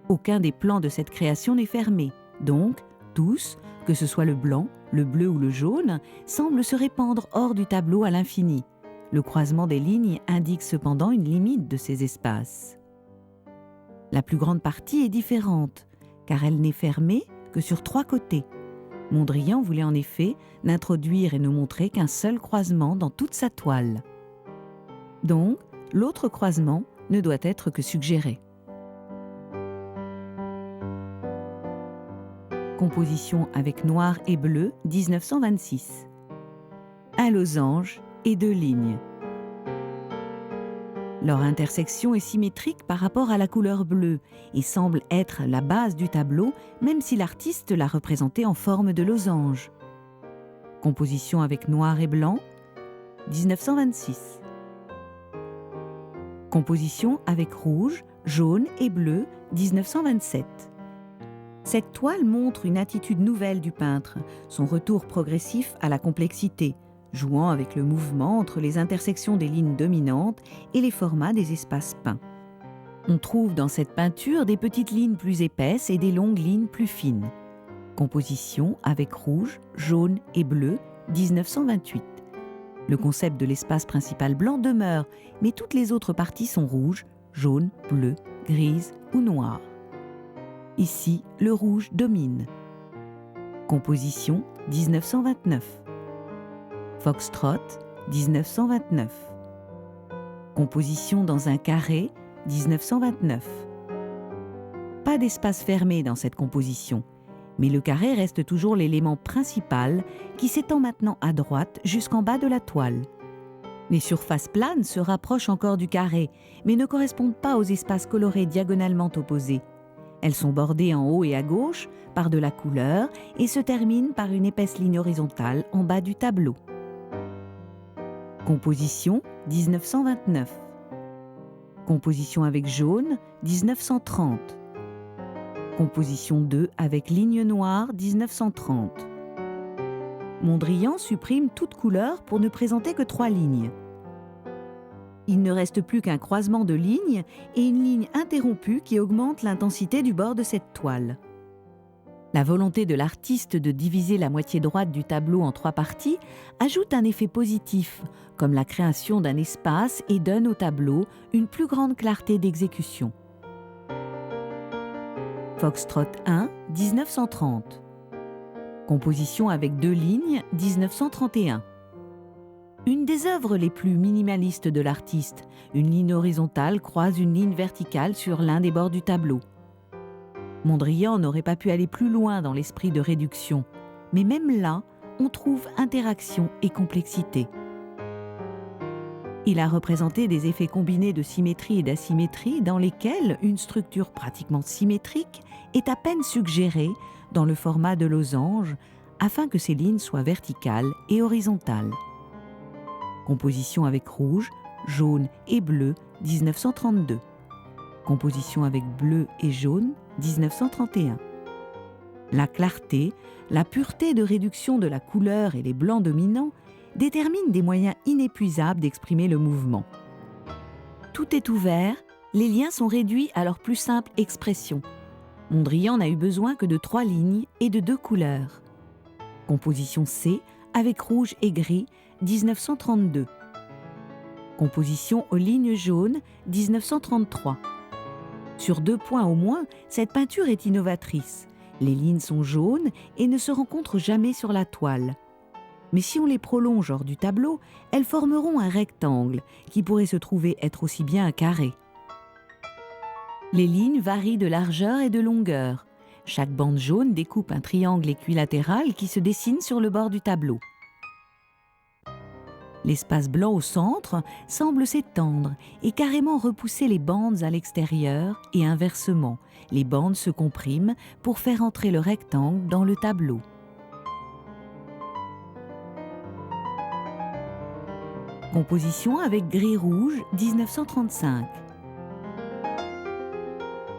Aucun des plans de cette création n'est fermé, donc tous, que ce soit le blanc, le bleu ou le jaune, semblent se répandre hors du tableau à l'infini. Le croisement des lignes indique cependant une limite de ces espaces. La plus grande partie est différente, car elle n'est fermée que sur 3 côtés. Mondrian voulait en effet n'introduire et ne montrer qu'un seul croisement dans toute sa toile. Donc, l'autre croisement ne doit être que suggéré. Composition avec noir et bleu, 1926. Un losange et 2 lignes. Leur intersection est symétrique par rapport à la couleur bleue et semble être la base du tableau, même si l'artiste l'a représenté en forme de losange. Composition avec noir et blanc, 1926. Composition avec rouge, jaune et bleu, 1927. Cette toile montre une attitude nouvelle du peintre, son retour progressif à la complexité, jouant avec le mouvement entre les intersections des lignes dominantes et les formats des espaces peints. On trouve dans cette peinture des petites lignes plus épaisses et des longues lignes plus fines. Composition avec rouge, jaune et bleu, 1928. Le concept de l'espace principal blanc demeure, mais toutes les autres parties sont rouges, jaunes, bleues, grises ou noires. Ici, le rouge domine. Composition 1929. Foxtrot 1929. Composition dans un carré 1929. Pas d'espace fermé dans cette composition, mais le carré reste toujours l'élément principal qui s'étend maintenant à droite jusqu'en bas de la toile. Les surfaces planes se rapprochent encore du carré, mais ne correspondent pas aux espaces colorés diagonalement opposés. Elles sont bordées en haut et à gauche par de la couleur et se terminent par une épaisse ligne horizontale en bas du tableau. Composition 1929. Composition avec jaune 1930. Composition 2 avec ligne noire 1930. Mondrian supprime toute couleur pour ne présenter que 3 lignes. Il ne reste plus qu'un croisement de lignes et une ligne interrompue qui augmente l'intensité du bord de cette toile. La volonté de l'artiste de diviser la moitié droite du tableau en 3 parties ajoute un effet positif, comme la création d'un espace et donne au tableau une plus grande clarté d'exécution. Foxtrot 1, 1930. Composition avec 2 lignes, 1931. Une des œuvres les plus minimalistes de l'artiste, une ligne horizontale croise une ligne verticale sur l'un des bords du tableau. Mondrian n'aurait pas pu aller plus loin dans l'esprit de réduction, mais même là, on trouve interaction et complexité. Il a représenté des effets combinés de symétrie et d'asymétrie dans lesquels une structure pratiquement symétrique est à peine suggérée dans le format de losange afin que ces lignes soient verticales et horizontales. Composition avec rouge, jaune et bleu, 1932. Composition avec bleu et jaune, 1931. La clarté, la pureté de réduction de la couleur et les blancs dominants déterminent des moyens inépuisables d'exprimer le mouvement. Tout est ouvert, les liens sont réduits à leur plus simple expression. Mondrian n'a eu besoin que de 3 lignes et de 2 couleurs. Composition C avec rouge et gris, 1932. Composition aux lignes jaunes, 1933. Sur 2 points au moins, cette peinture est innovatrice. Les lignes sont jaunes et ne se rencontrent jamais sur la toile. Mais si on les prolonge hors du tableau, elles formeront un rectangle qui pourrait se trouver être aussi bien un carré. Les lignes varient de largeur et de longueur. Chaque bande jaune découpe un triangle équilatéral qui se dessine sur le bord du tableau. L'espace blanc au centre semble s'étendre et carrément repousser les bandes à l'extérieur et inversement, les bandes se compriment pour faire entrer le rectangle dans le tableau. Composition avec gris-rouge, 1935.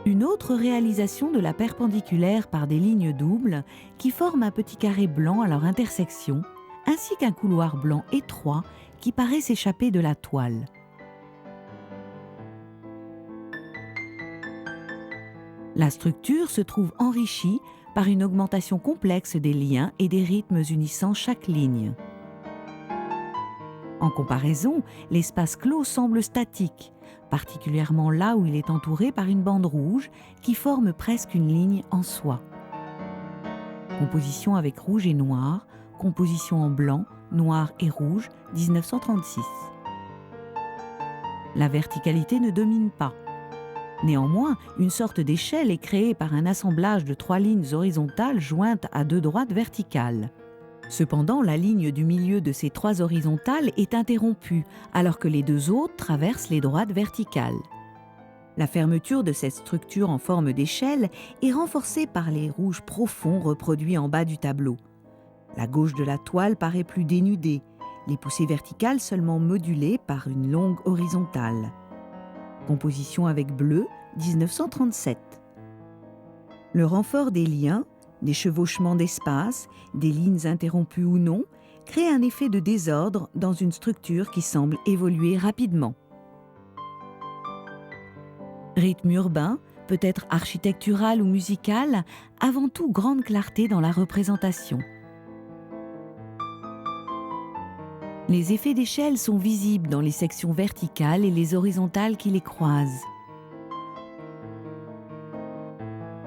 Une autre réalisation de la perpendiculaire par des lignes doubles qui forment un petit carré blanc à leur intersection, ainsi qu'un couloir blanc étroit qui paraît s'échapper de la toile. La structure se trouve enrichie par une augmentation complexe des liens et des rythmes unissant chaque ligne. En comparaison, l'espace clos semble statique, particulièrement là où il est entouré par une bande rouge qui forme presque une ligne en soi. Composition avec rouge et noir, composition en blanc, noir et rouge, 1936. La verticalité ne domine pas. Néanmoins, une sorte d'échelle est créée par un assemblage de 3 lignes horizontales jointes à 2 droites verticales. Cependant, la ligne du milieu de ces 3 horizontales est interrompue, alors que les 2 autres traversent les droites verticales. La fermeture de cette structure en forme d'échelle est renforcée par les rouges profonds reproduits en bas du tableau. La gauche de la toile paraît plus dénudée, les poussées verticales seulement modulées par une longue horizontale. Composition avec bleu, 1937. Le renfort des liens, des chevauchements d'espace, des lignes interrompues ou non, crée un effet de désordre dans une structure qui semble évoluer rapidement. Rythme urbain, peut être architectural ou musical, avant tout grande clarté dans la représentation. Les effets d'échelle sont visibles dans les sections verticales et les horizontales qui les croisent.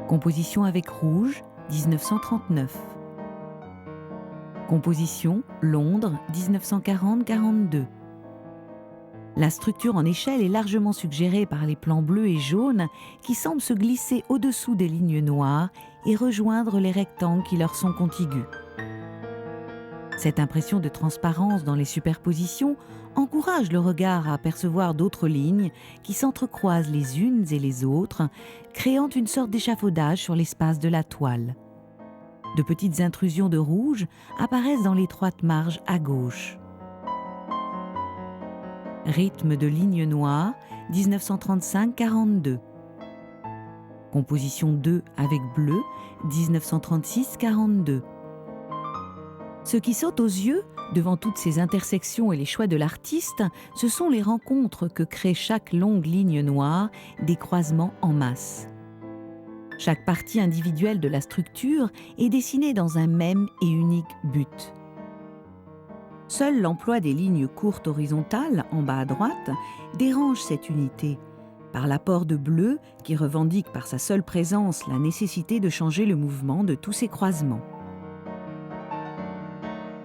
Composition avec rouge, 1939. Composition, Londres, 1940-42. La structure en échelle est largement suggérée par les plans bleus et jaunes qui semblent se glisser au-dessous des lignes noires et rejoindre les rectangles qui leur sont contigus. Cette impression de transparence dans les superpositions encourage le regard à apercevoir d'autres lignes qui s'entrecroisent les unes et les autres, créant une sorte d'échafaudage sur l'espace de la toile. De petites intrusions de rouge apparaissent dans l'étroite marge à gauche. Rythme de lignes noires, 1935-42. Composition 2 avec bleu, 1936-42. Ce qui saute aux yeux, devant toutes ces intersections et les choix de l'artiste, ce sont les rencontres que crée chaque longue ligne noire, des croisements en masse. Chaque partie individuelle de la structure est dessinée dans un même et unique but. Seul l'emploi des lignes courtes horizontales, en bas à droite, dérange cette unité, par l'apport de bleu qui revendique par sa seule présence la nécessité de changer le mouvement de tous ces croisements.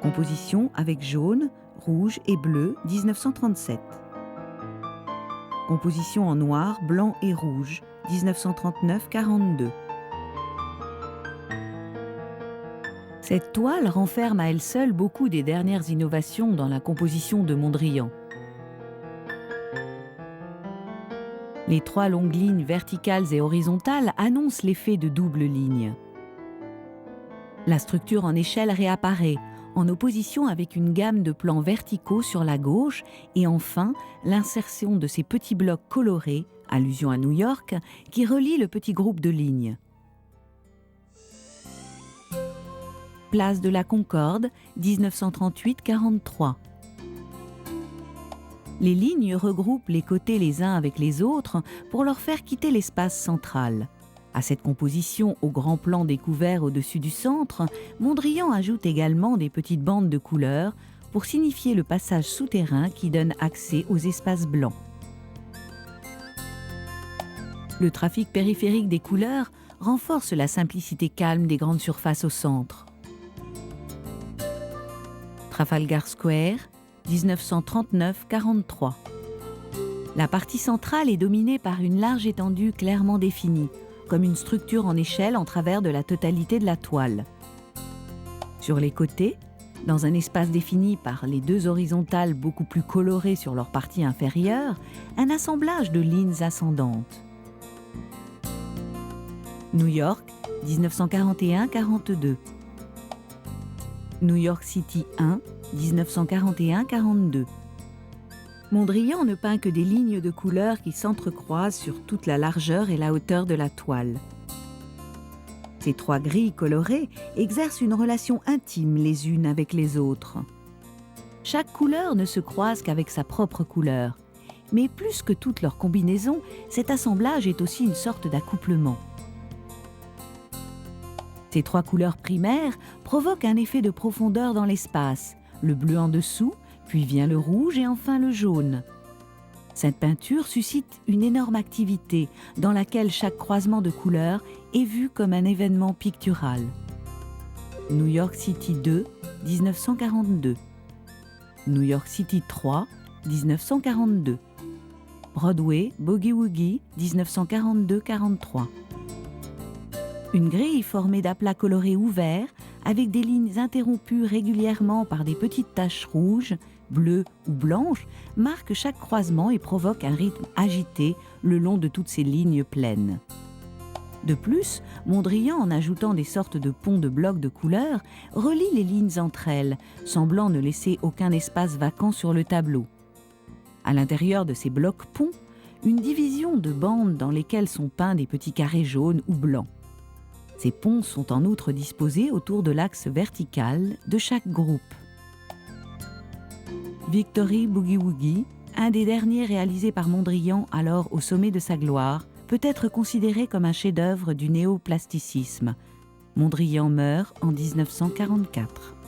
Composition avec jaune, rouge et bleu, 1937. Composition en noir, blanc et rouge, 1939-42. Cette toile renferme à elle seule beaucoup des dernières innovations dans la composition de Mondrian. Les 3 longues lignes verticales et horizontales annoncent l'effet de double ligne. La structure en échelle réapparaît, en opposition avec une gamme de plans verticaux sur la gauche et enfin l'insertion de ces petits blocs colorés, allusion à New York, qui relient le petit groupe de lignes. Place de la Concorde, 1938-43. Les lignes regroupent les côtés les uns avec les autres pour leur faire quitter l'espace central. À cette composition au grand plan découvert au-dessus du centre, Mondrian ajoute également des petites bandes de couleurs pour signifier le passage souterrain qui donne accès aux espaces blancs. Le trafic périphérique des couleurs renforce la simplicité calme des grandes surfaces au centre. Trafalgar Square, 1939-43. La partie centrale est dominée par une large étendue clairement définie, comme une structure en échelle en travers de la totalité de la toile. Sur les côtés, dans un espace défini par les 2 horizontales beaucoup plus colorées sur leur partie inférieure, un assemblage de lignes ascendantes. New York, 1941-42. New York City 1, 1941-42. Mondrian ne peint que des lignes de couleurs qui s'entrecroisent sur toute la largeur et la hauteur de la toile. Ces 3 grilles colorées exercent une relation intime les unes avec les autres. Chaque couleur ne se croise qu'avec sa propre couleur, mais plus que toute leur combinaison, cet assemblage est aussi une sorte d'accouplement. Ces 3 couleurs primaires provoquent un effet de profondeur dans l'espace, le bleu en dessous, puis vient le rouge et enfin le jaune. Cette peinture suscite une énorme activité dans laquelle chaque croisement de couleurs est vu comme un événement pictural. New York City 2, 1942. New York City 3, 1942. Broadway, Boogie Woogie, 1942-43. Une grille formée d'aplats colorés ouverts, avec des lignes interrompues régulièrement par des petites taches rouges, bleues ou blanches, marque chaque croisement et provoque un rythme agité le long de toutes ces lignes pleines. De plus, Mondrian, en ajoutant des sortes de ponts de blocs de couleurs, relie les lignes entre elles, semblant ne laisser aucun espace vacant sur le tableau. À l'intérieur de ces blocs ponts, une division de bandes dans lesquelles sont peints des petits carrés jaunes ou blancs. Ces ponts sont en outre disposés autour de l'axe vertical de chaque groupe. Victory Boogie Woogie, un des derniers réalisés par Mondrian alors au sommet de sa gloire, peut être considéré comme un chef-d'œuvre du néoplasticisme. Mondrian meurt en 1944.